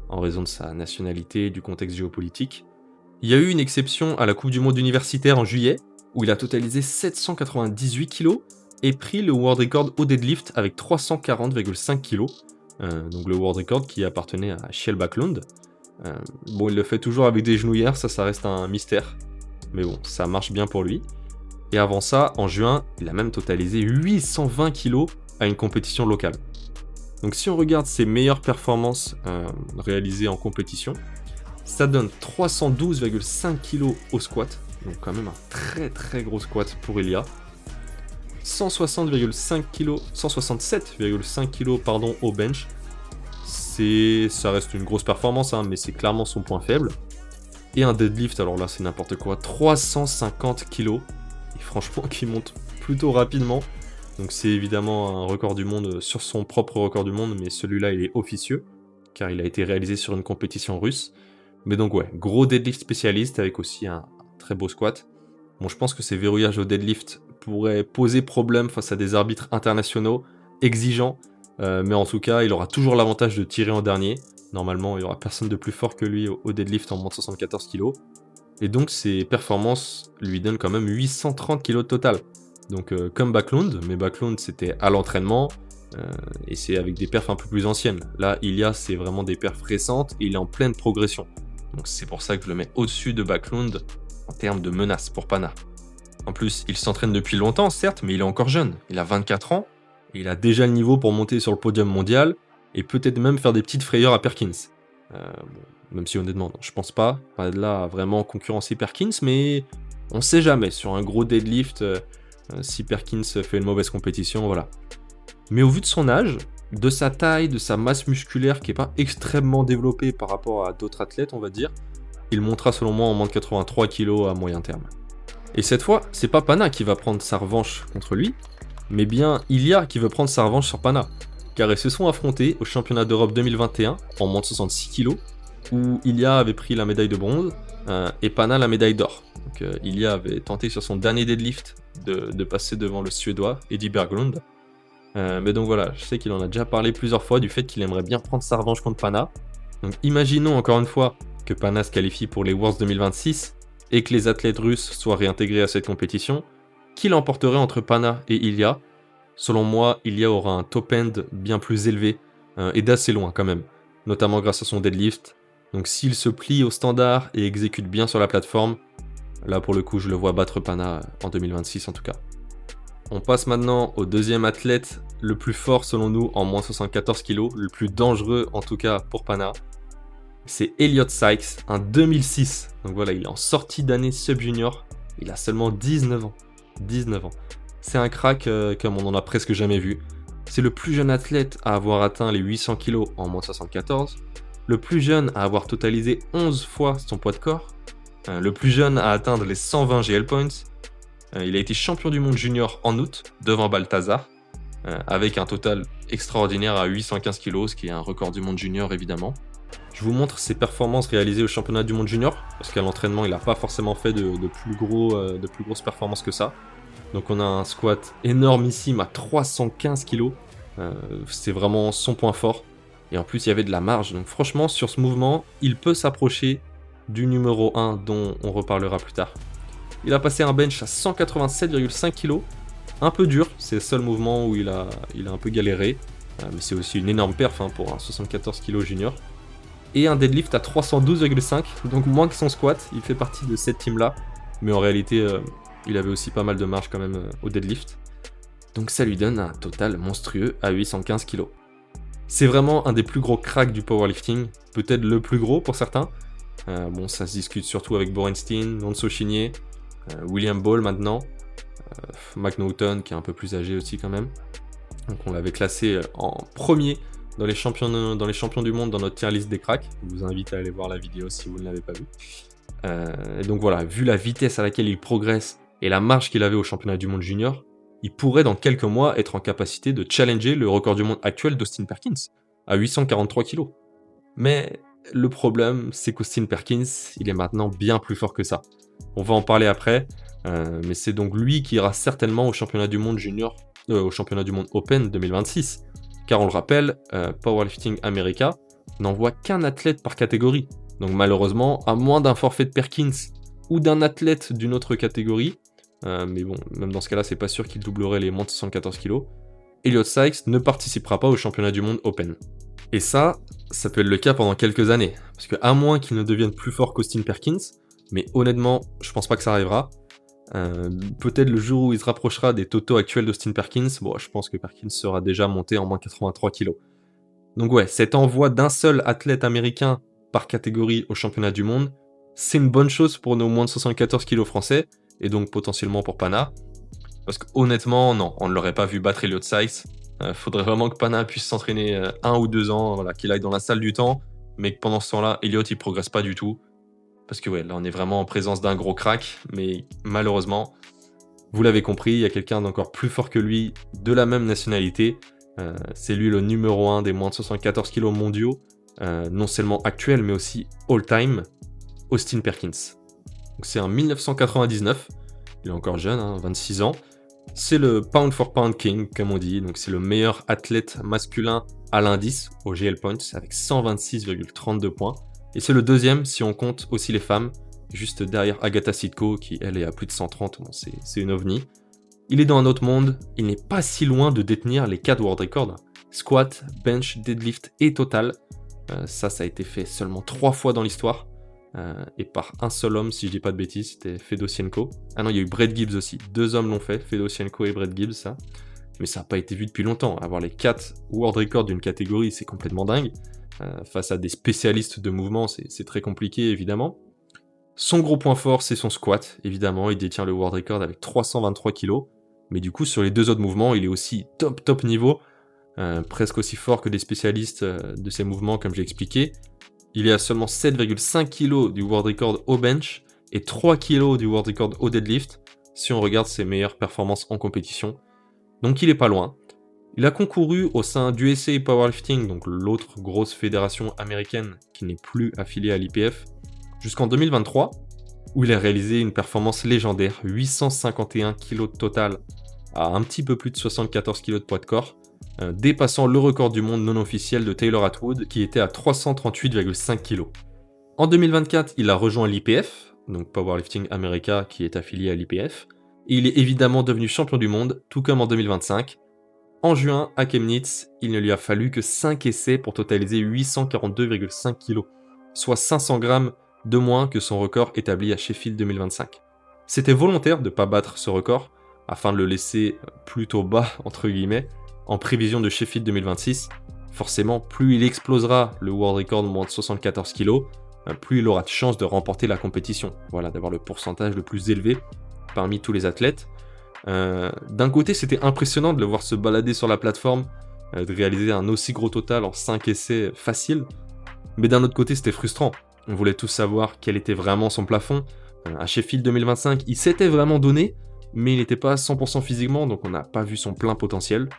en raison de sa nationalité et du contexte géopolitique. Il y a eu une exception à la Coupe du Monde universitaire en juillet, où il a totalisé 798 kg et pris le world record au deadlift avec 340,5 kg. Donc le world record qui appartenait à Kjell Backlund. Il le fait toujours avec des genouillères, ça reste un mystère. Mais bon, ça marche bien pour lui. Et avant ça, en juin, il a même totalisé 820 kg à une compétition locale. Donc si on regarde ses meilleures performances réalisées en compétition, ça donne 312,5 kg au squat, donc quand même un très très gros squat pour Ilya. 167,5 kg au bench. Ça reste une grosse performance, mais c'est clairement son point faible. Et un deadlift, alors là c'est n'importe quoi, 350 kg. Et franchement qui monte plutôt rapidement. Donc c'est évidemment un record du monde sur son propre record du monde, mais celui-là il est officieux, car il a été réalisé sur une compétition russe. Mais donc ouais, gros deadlift spécialiste avec aussi un très beau squat. Bon, je pense que ces verrouillages au deadlift pourraient poser problème face à des arbitres internationaux exigeants, mais en tout cas, il aura toujours l'avantage de tirer en dernier. Normalement, il n'y aura personne de plus fort que lui au deadlift en moins de 74 kg. Et donc, ses performances lui donnent quand même 830 kg de total. Donc, comme Backlund, mais Backlund c'était à l'entraînement, et c'est avec des perfs un peu plus anciennes. Là, Ilya, c'est vraiment des perfs récentes, et il est en pleine progression. Donc c'est pour ça que je le mets au-dessus de Backlund en termes de menace pour Pana. En plus, il s'entraîne depuis longtemps, certes, mais il est encore jeune. Il a 24 ans, et il a déjà le niveau pour monter sur le podium mondial, et peut-être même faire des petites frayeurs à Perkins. Même si honnêtement, je pense pas. Pas de là à vraiment concurrencer Perkins, mais on sait jamais. Sur un gros deadlift, si Perkins fait une mauvaise compétition, voilà. Mais au vu de son âge, de sa taille, de sa masse musculaire qui n'est pas extrêmement développée par rapport à d'autres athlètes, on va dire, il montera selon moi en moins de 83 kg à moyen terme. Et cette fois, c'est pas Pana qui va prendre sa revanche contre lui, mais bien Ilya qui veut prendre sa revanche sur Pana, car ils se sont affrontés au championnat d'Europe 2021 en moins de 66 kg, où Ilya avait pris la médaille de bronze et Pana la médaille d'or. Donc Ilya avait tenté sur son dernier deadlift de passer devant le Suédois Eddie Berglund. Mais donc voilà, je sais qu'il en a déjà parlé plusieurs fois du fait qu'il aimerait bien prendre sa revanche contre Pana. Donc imaginons encore une fois que Pana se qualifie pour les Worlds 2026 et que les athlètes russes soient réintégrés à cette compétition. Qui l'emporterait entre Pana et Ilya? Selon moi, Ilya aura un top end bien plus élevé et d'assez loin quand même, notamment grâce à son deadlift. Donc s'il se plie au standard et exécute bien sur la plateforme, là pour le coup je le vois battre Pana en 2026 en tout cas. On passe maintenant au deuxième athlète le plus fort selon nous en moins 74 kg, le plus dangereux en tout cas pour Pana. C'est Elliot Sykes, un 2006. Donc voilà, il est en sortie d'année sub-junior. Il a seulement 19 ans. 19 ans. C'est un crack comme on en a presque jamais vu. C'est le plus jeune athlète à avoir atteint les 800 kg en moins 74. Le plus jeune à avoir totalisé 11 fois son poids de corps. Le plus jeune à atteindre les 120 GL points. Il a été champion du monde junior en août, devant Balthazar, avec un total extraordinaire à 815 kg, ce qui est un record du monde junior évidemment. Je vous montre ses performances réalisées au championnat du monde junior, parce qu'à l'entraînement il n'a pas forcément fait de plus grosses performances que ça. Donc on a un squat énormissime à 315 kg, c'est vraiment son point fort. Et en plus il y avait de la marge, donc franchement sur ce mouvement, il peut s'approcher du numéro 1 dont on reparlera plus tard. Il a passé un bench à 187,5 kg, un peu dur, c'est le seul mouvement où il a un peu galéré, mais c'est aussi une énorme perf pour un 74 kg junior. Et un deadlift à 312,5, donc moins que son squat, il fait partie de cette team-là, mais en réalité, il avait aussi pas mal de marge quand même au deadlift. Donc ça lui donne un total monstrueux à 815 kg. C'est vraiment un des plus gros cracks du powerlifting, peut-être le plus gros pour certains. Bon, ça se discute surtout avec Borenstein, Lonzo Chigné, William Ball maintenant, McNaughton qui est un peu plus âgé aussi quand même. Donc on l'avait classé en premier dans les champions du monde dans notre tier list des cracks. Je vous invite à aller voir la vidéo si vous ne l'avez pas vue. Et donc voilà, vu la vitesse à laquelle il progresse et la marge qu'il avait au championnat du monde junior, il pourrait dans quelques mois être en capacité de challenger le record du monde actuel d'Austin Perkins à 843 kg. Mais le problème, c'est qu'Austin Perkins, il est maintenant bien plus fort que ça. On va en parler après, mais c'est donc lui qui ira certainement au championnat du monde junior, au championnat du monde Open 2026. Car on le rappelle, Powerlifting America n'envoie qu'un athlète par catégorie. Donc malheureusement, à moins d'un forfait de Perkins ou d'un athlète d'une autre catégorie, mais bon, même dans ce cas-là, c'est pas sûr qu'il doublerait les moins de 74 kg, Elliot Sykes ne participera pas au championnat du monde Open. Et ça peut être le cas pendant quelques années, parce que à moins qu'il ne devienne plus fort qu'Austin Perkins, mais honnêtement, je pense pas que ça arrivera. Peut-être le jour où il se rapprochera des totaux actuels d'Austin Perkins, bon, je pense que Perkins sera déjà monté en moins 83 kg. Donc ouais, cet envoi d'un seul athlète américain par catégorie au championnat du monde, c'est une bonne chose pour nos moins de 74 kg français, et donc potentiellement pour Pana. Parce que honnêtement, non, on ne l'aurait pas vu battre Elliot Sykes. Faudrait vraiment que Pana puisse s'entraîner 1 ou 2 ans, voilà, qu'il aille dans la salle du temps, mais que pendant ce temps-là, Elliot il progresse pas du tout. Parce que ouais, là on est vraiment en présence d'un gros crack, mais malheureusement, vous l'avez compris, il y a quelqu'un d'encore plus fort que lui, de la même nationalité. C'est lui le numéro 1 des moins de 74 kg mondiaux, non seulement actuel, mais aussi all-time, Austin Perkins. Donc c'est en 1999, il est encore jeune, 26 ans. C'est le pound for pound king, comme on dit, donc c'est le meilleur athlète masculin à l'indice, au GL Points, avec 126,32 points. Et c'est le deuxième si on compte aussi les femmes, juste derrière Agatha Sitko, qui elle est à plus de 130, bon, c'est une ovni. Il est dans un autre monde, il n'est pas si loin de détenir les 4 world records, squat, bench, deadlift et total. Ça a été fait seulement 3 fois dans l'histoire. Et par un seul homme, si je dis pas de bêtises, c'était Fedosienko. Ah non, il y a eu Brett Gibbs aussi. 2 hommes l'ont fait, Fedosienko et Brett Gibbs, ça. Mais ça n'a pas été vu depuis longtemps. Avoir les 4 world records d'une catégorie, c'est complètement dingue. Face à des spécialistes de mouvement, c'est très compliqué, évidemment. Son gros point fort, c'est son squat, évidemment. Il détient le world record avec 323 kg. Mais du coup, sur les 2 autres mouvements, il est aussi top niveau. Presque aussi fort que des spécialistes de ces mouvements, comme j'ai expliqué. Il est à seulement 7,5 kg du world record au bench et 3 kg du world record au deadlift, si on regarde ses meilleures performances en compétition. Donc il est pas loin. Il a concouru au sein d'USA Powerlifting, donc l'autre grosse fédération américaine qui n'est plus affiliée à l'IPF, jusqu'en 2023, où il a réalisé une performance légendaire, 851 kg de total à un petit peu plus de 74 kg de poids de corps, dépassant le record du monde non officiel de Taylor Atwood qui était à 338,5 kg. En 2024, il a rejoint l'IPF, donc Powerlifting America qui est affilié à l'IPF, et il est évidemment devenu champion du monde, tout comme en 2025. En juin, à Chemnitz, il ne lui a fallu que 5 essais pour totaliser 842,5 kg, soit 500 grammes de moins que son record établi à Sheffield 2025. C'était volontaire de ne pas battre ce record, afin de le laisser plutôt bas, entre guillemets, en prévision de Sheffield 2026. Forcément, plus il explosera le world record de moins de 74 kg, plus il aura de chances de remporter la compétition. Voilà, d'avoir le pourcentage le plus élevé parmi tous les athlètes. D'un côté, c'était impressionnant de le voir se balader sur la plateforme, de réaliser un aussi gros total en 5 essais faciles. Mais d'un autre côté, c'était frustrant. On voulait tous savoir quel était vraiment son plafond. À Sheffield 2025, il s'était vraiment donné, mais il n'était pas à 100% physiquement, donc on n'a pas vu son plein potentiel.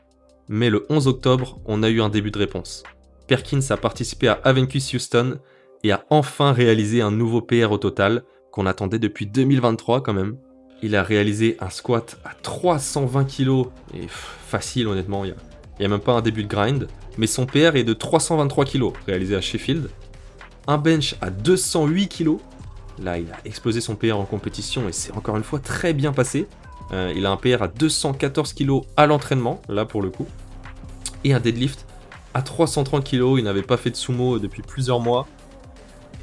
Mais le 11 octobre, on a eu un début de réponse. Perkins a participé à Avenkus Houston et a enfin réalisé un nouveau PR au total, qu'on attendait depuis 2023 quand même. Il a réalisé un squat à 320 kg, et facile honnêtement, il n'y a même pas un début de grind, mais son PR est de 323 kg, réalisé à Sheffield. Un bench à 208 kg, là il a explosé son PR en compétition et c'est encore une fois très bien passé. Il a un PR à 214 kg à l'entraînement, là pour le coup, et un deadlift à 330 kg, il n'avait pas fait de sumo depuis plusieurs mois,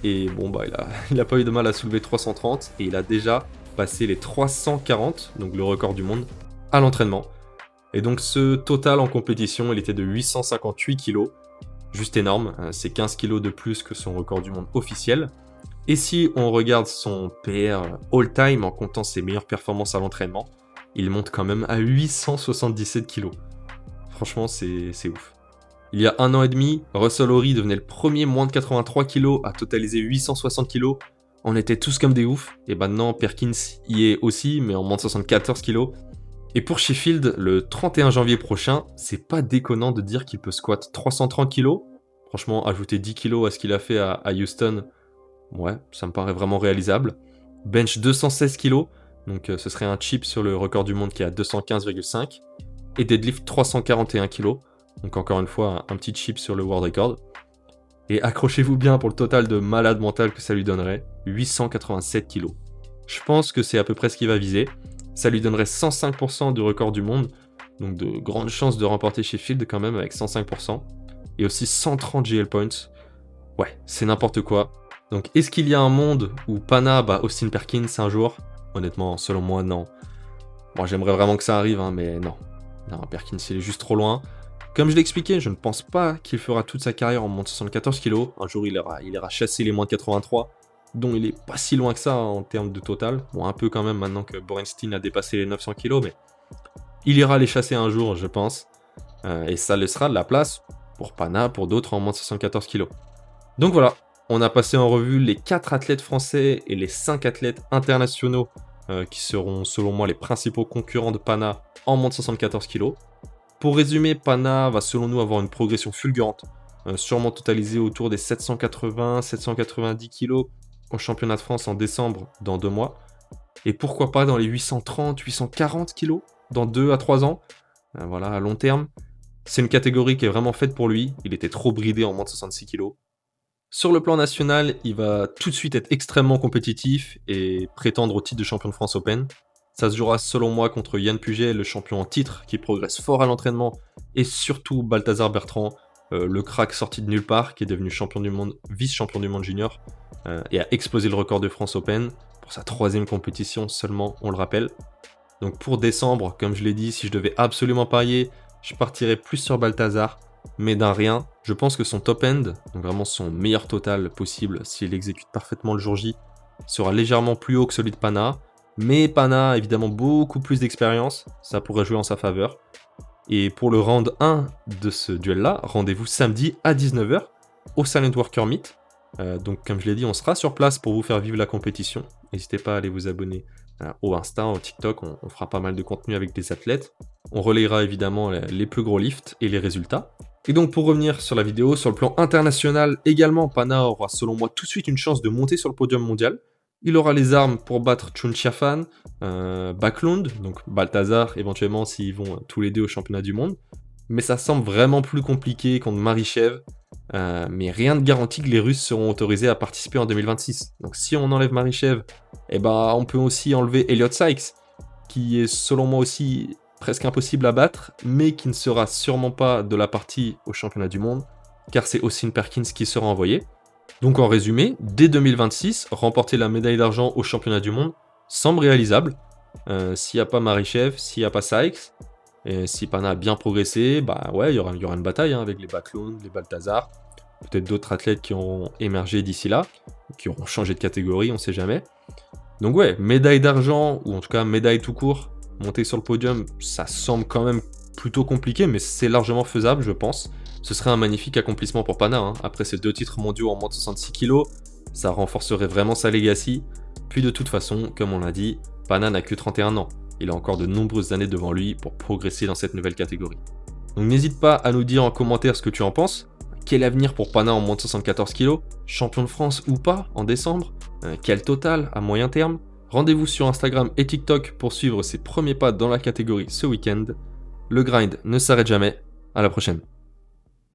et bon bah il a pas eu de mal à soulever 330, et il a déjà passé les 340, donc le record du monde, à l'entraînement. Et donc ce total en compétition, il était de 858 kg, Juste énorme, c'est 15 kilos de plus que son record du monde officiel. Et si on regarde son PR all-time en comptant ses meilleures performances à l'entraînement, il monte quand même à 877 kilos. Franchement, c'est ouf. Il y a 1 an et demi, Russell Horry devenait le premier moins de 83 kilos à totaliser 860 kilos. On était tous comme des oufs, et maintenant Perkins y est aussi, mais en moins de 74 kilos. Et pour Sheffield, le 31 janvier prochain, c'est pas déconnant de dire qu'il peut squat 330 kilos. Franchement, ajouter 10 kilos à ce qu'il a fait à Houston, ouais, ça me paraît vraiment réalisable. Bench 216 kilos, donc ce serait un chip sur le record du monde qui est à 215,5. Et deadlift 341 kilos, donc encore une fois un petit chip sur le world record. Et accrochez-vous bien pour le total de malade mental que ça lui donnerait, 887 kilos. Je pense que c'est à peu près ce qu'il va viser. Ça lui donnerait 105% du record du monde, donc de grandes chances de remporter Sheffield quand même avec 105%. Et aussi 130 GL points. Ouais, c'est n'importe quoi. Donc est-ce qu'il y a un monde où Pana bat Austin Perkins un jour ? Honnêtement, selon moi, non. Bon, j'aimerais vraiment que ça arrive, hein, mais non. Non, Perkins, il est juste trop loin. Comme je l'ai expliqué, je ne pense pas qu'il fera toute sa carrière en moins de 74 kg. Un jour, il ira chasser les moins de 83, dont il est pas si loin que ça en termes de total. Bon, un peu quand même maintenant que Borenstein a dépassé les 900 kg, mais il ira les chasser un jour, je pense. Et ça laissera de la place pour Pana, pour d'autres en moins de 74 kg. Donc voilà, on a passé en revue les 4 athlètes français et les 5 athlètes internationaux qui seront, selon moi, les principaux concurrents de Pana en moins de 74 kg. Pour résumer, Pana va selon nous avoir une progression fulgurante, sûrement totalisée autour des 780-790 kg au championnat de France en décembre dans 2 mois, et pourquoi pas dans les 830-840 kg dans 2 à 3 ans, voilà, à long terme. C'est une catégorie qui est vraiment faite pour lui, il était trop bridé en moins de 66 kg. Sur le plan national, il va tout de suite être extrêmement compétitif et prétendre au titre de champion de France Open. Ça se jouera selon moi contre Yann Puget, le champion en titre, qui progresse fort à l'entraînement, et surtout Balthazar Bertrand, le crack sorti de nulle part, qui est devenu champion du monde, vice-champion du monde junior, et a explosé le record de France Open, pour sa 3e compétition seulement, on le rappelle. Donc pour décembre, comme je l'ai dit, si je devais absolument parier, je partirais plus sur Balthazar, mais d'un rien, je pense que son top end, donc vraiment son meilleur total possible, s'il exécute parfaitement le jour J, sera légèrement plus haut que celui de Pana, mais Pana a évidemment beaucoup plus d'expérience, ça pourrait jouer en sa faveur. Et pour le round 1 de ce duel-là, rendez-vous samedi à 19h au Silent Worker Meet. Donc comme je l'ai dit, on sera sur place pour vous faire vivre la compétition. N'hésitez pas à aller vous abonner au Insta, au TikTok, on fera pas mal de contenu avec des athlètes. On relayera évidemment les plus gros lifts et les résultats. Et donc pour revenir sur la vidéo, sur le plan international également, Pana aura selon moi tout de suite une chance de monter sur le podium mondial. Il aura les armes pour battre Chun Chiafan, Backlund, donc Balthazar éventuellement s'ils vont tous les deux au championnat du monde. Mais ça semble vraiment plus compliqué contre Marichev. Mais rien ne garantit que les Russes seront autorisés à participer en 2026. Donc si on enlève Marichev, on peut aussi enlever Elliot Sykes, qui est selon moi aussi presque impossible à battre, mais qui ne sera sûrement pas de la partie au championnat du monde, car c'est Austin Perkins qui sera envoyé. Donc en résumé, dès 2026, remporter la médaille d'argent au championnat du monde semble réalisable. S'il n'y a pas Marichev, s'il n'y a pas Sykes, et si Pana a bien progressé, il y aura une bataille avec les Backlund, les Balthazar, peut-être d'autres athlètes qui auront émergé d'ici là, qui auront changé de catégorie, on sait jamais. Donc ouais, médaille d'argent, ou en tout cas médaille tout court, monter sur le podium, ça semble quand même plutôt compliqué, mais c'est largement faisable, je pense. Ce serait un magnifique accomplissement pour Pana. Après ces 2 titres mondiaux en moins de 66 kg, ça renforcerait vraiment sa legacy. Puis de toute façon, comme on l'a dit, Pana n'a que 31 ans. Il a encore de nombreuses années devant lui pour progresser dans cette nouvelle catégorie. Donc n'hésite pas à nous dire en commentaire ce que tu en penses. Quel avenir pour Pana en moins de 74 kg ? Champion de France ou pas en décembre ? Quel total à moyen terme ? Rendez-vous sur Instagram et TikTok pour suivre ses premiers pas dans la catégorie ce week-end. Le grind ne s'arrête jamais. À la prochaine.